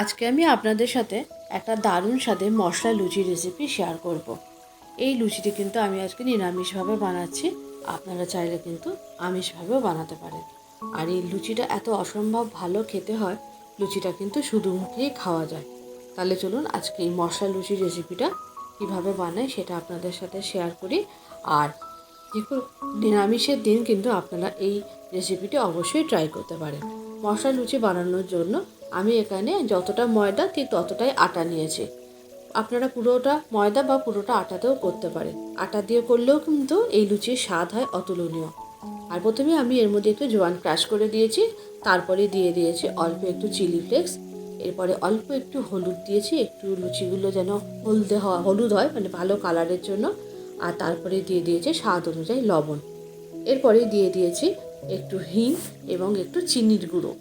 আজকে আমি আপনাদের সাথে একটা দারুণ স্বাদের মশলা লুচি রেসিপি শেয়ার করব। এই লুচিটি কিন্তু আমি আজকে নিরামিষভাবে বানাচ্ছি, আপনারা চাইলে কিন্তু আমিষভাবেও বানাতে পারেন। আর এই লুচিটা এত অসম্ভব ভালো খেতে হয়, লুচিটা কিন্তু শুধু মুখেই খাওয়া যায়। তাহলে চলুন আজকে এই মশলা লুচি রেসিপিটা কীভাবে বানাই সেটা আপনাদের সাথে শেয়ার করি। আর দেখুন, নিরামিষের দিন কিন্তু আপনারা এই রেসিপিটি অবশ্যই ট্রাই করতে পারেন। মশলা লুচি বানানোর জন্য আমি এখানে যতটা ময়দা ঠিক ততটাই আটা নিয়েছি। আপনারা পুরোটা ময়দা বা পুরোটা আটাতেও করতে পারেন। আটা দিয়ে করলেও কিন্তু এই লুচির স্বাদ হয় অতুলনীয়। আর প্রথমে আমি এর মধ্যে একটু জোয়ান ক্রাশ করে দিয়েছি, তারপরে দিয়ে দিয়েছি অল্প একটু চিলি ফ্লেক্স, এরপরে অল্প একটু হলুদ দিয়েছি, একটু লুচিগুলো যেন হলুদ হয়, মানে ভালো কালারের জন্য। আর তারপরে দিয়ে দিয়েছি স্বাদ অনুযায়ী লবণ। এরপরে দিয়ে দিয়েছি একটু হিং এবং একটু চিনির গুঁড়ো।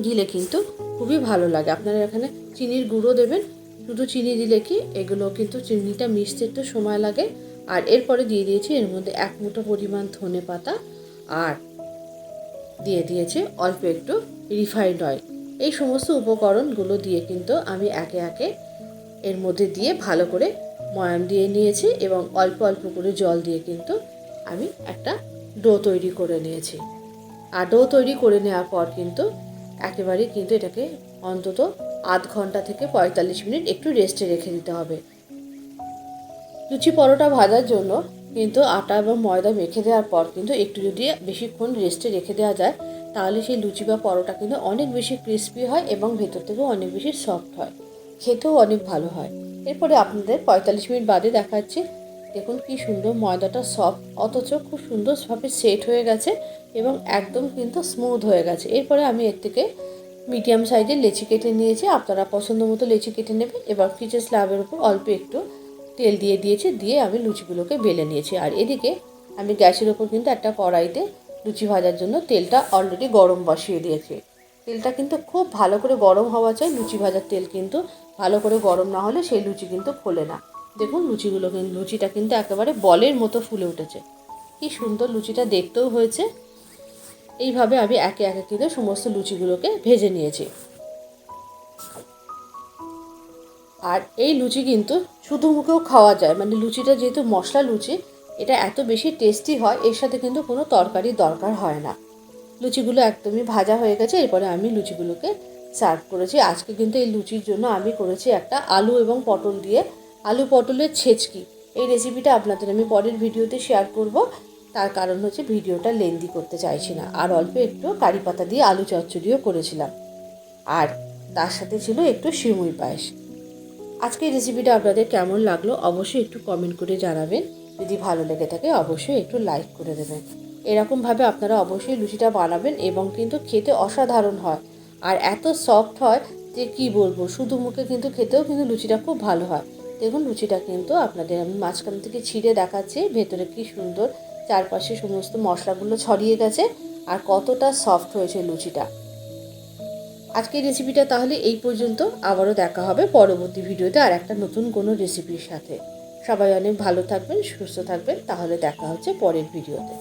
দিলে কিন্তু খুবই ভালো লাগে। আপনারা এখানে চিনির গুঁড়ো দেবেন, শুধু চিনি দিলে কি এগুলো কিন্তু চিনিটা মিশতে একটু সময় লাগে। আর এরপরে দিয়ে দিয়েছি এর মধ্যে 1 মুঠো পরিমাণ ধনে পাতা, আর দিয়ে দিয়েছি অল্প একটু রিফাইন্ড অয়েল। এই সমস্ত উপকরণগুলো দিয়ে কিন্তু আমি একে একে এর মধ্যে দিয়ে ভালো করে ময়ান দিয়ে নিয়েছি এবং অল্প অল্প করে জল দিয়ে কিন্তু আমি একটা ডো তৈরি করে নিয়েছি। আর ডো তৈরি করে নেওয়ার পর কিন্তু একেবারে কিন্তু এটাকে অন্তত আধ ঘন্টা থেকে 45 মিনিট একটু রেস্টে রেখে দিতে হবে। লুচি পরোটা ভাজার জন্য কিন্তু আটা এবং ময়দা মেখে দেওয়ার পর কিন্তু একটু যদি বেশিক্ষণ রেস্টে রেখে দেওয়া যায়, তাহলে সেই লুচি বা পরোটা কিন্তু অনেক বেশি ক্রিস্পি হয় এবং ভেতর থেকেও অনেক বেশি সফট হয়, খেতেও অনেক ভালো হয়। এরপরে আপনাদের 45 মিনিট বাদে দেখাচ্ছি। দেখুন কি সুন্দর ময়দাটা সফট, অথচ খুব সুন্দরভাবে সেট হয়ে গেছে এবং একদম কিন্তু স্মুথ হয়ে গেছে। এরপরে আমি এর থেকে মিডিয়াম সাইজের লেচি কেটে নিয়েছি। আপনারা পছন্দ মতো লেচি কেটে নেবেন। এবার কিচেন স্ল্যাবের উপর অল্প একটু তেল দিয়ে দিয়েছি, দিয়ে আমি লুচিগুলোকে বেলে নিয়েছি। আর এদিকে আমি গ্যাসের ওপর কিন্তু একটা কড়াইতে লুচি ভাজার জন্য তেলটা অলরেডি গরম বসিয়ে দিয়েছি। তেলটা কিন্তু খুব ভালো করে গরম হওয়া চাই। লুচি ভাজার তেল কিন্তু ভালো করে গরম না হলে সেই লুচি কিন্তু ফোলে না। দেখুন লুচিটা কিন্তু একেবারে বলের মতো ফুলে উঠেছে। কি সুন্দর লুচিটা দেখতেও হয়েছে। এইভাবে আমি একে একে কিন্তু সমস্ত লুচিগুলোকে ভেজে নিয়েছি। আর এই লুচি কিন্তু শুধু মুখেও খাওয়া যায়, মানে লুচিটা যেহেতু মশলা লুচি, এটা এত বেশি টেস্টি হয়, এর সাথে কিন্তু কোনো তরকারির দরকার হয় না। লুচিগুলো একদমই ভাজা হয়ে গেছে। এরপরে আমি লুচিগুলোকে সার্ভ করেছি। আজকে কিন্তু এই লুচির জন্য আমি করেছি একটা আলু এবং পটল দিয়ে আলু পটলের ছেচকি। এই রেসিপিটা আপনাদের আমি পরের ভিডিওতে শেয়ার করব, তার কারণ হচ্ছে ভিডিওটা লেন্দি করতে চাইছি না। আর অল্প একটু কারি পাতা দিয়ে আলু চচ্চড়িও করেছিলাম, আর তার সাথে ছিল একটু সিমুই পায়েস। আজকে এই রেসিপিটা আপনাদের কেমন লাগলো অবশ্যই একটু কমেন্ট করে জানাবেন। যদি ভালো লেগে থাকে অবশ্যই একটু লাইক করে দেবেন। এরকমভাবে আপনারা অবশ্যই লুচিটা বানাবেন এবং কিন্তু খেতে অসাধারণ হয়। আর এত সফট হয় যে কি বলবো, শুধু মুখে কিন্তু খেতেও কিন্তু লুচিটা খুব ভালো হয়। দেখুন লুচিটা কিন্তু আপনাদের আমি মাঝখান থেকে ছিঁড়ে দেখাচ্ছি, ভেতরে কি সুন্দর চারপাশে সমস্ত মশলাগুলো ছড়িয়ে গেছে আর কতটা সফট হয়েছে লুচিটা। আজকের রেসিপিটা তাহলে এই পর্যন্ত। আবারও দেখা হবে পরবর্তী ভিডিওতে আর একটা নতুন কোনো রেসিপির সাথে। সবাই অনেক ভালো থাকবেন, সুস্থ থাকবেন। তাহলে দেখা হচ্ছে পরের ভিডিওতে।